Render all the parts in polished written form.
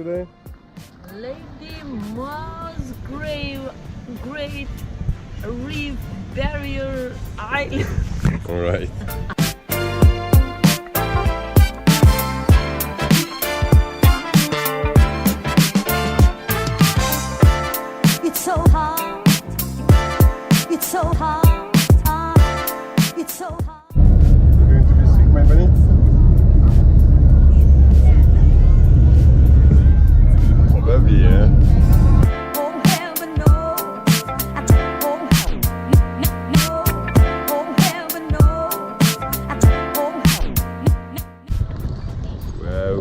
today? Lady Musgrave Great Reef Barrier Island. Alright. It's so hard. It's so hard. It's so hard. You're going to be sick, my bunny? Probably, yeah. Oh, heaven knows. Oh, no. Oh, heaven knows. Wow.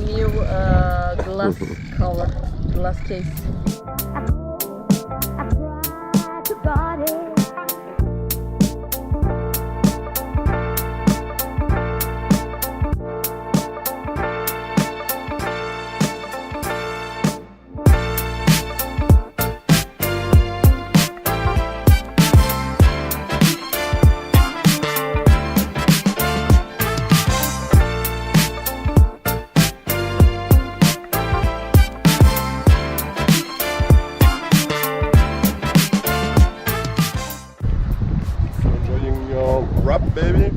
New glass cover, glass case. I tried to guard it. Enjoying your wrap, baby?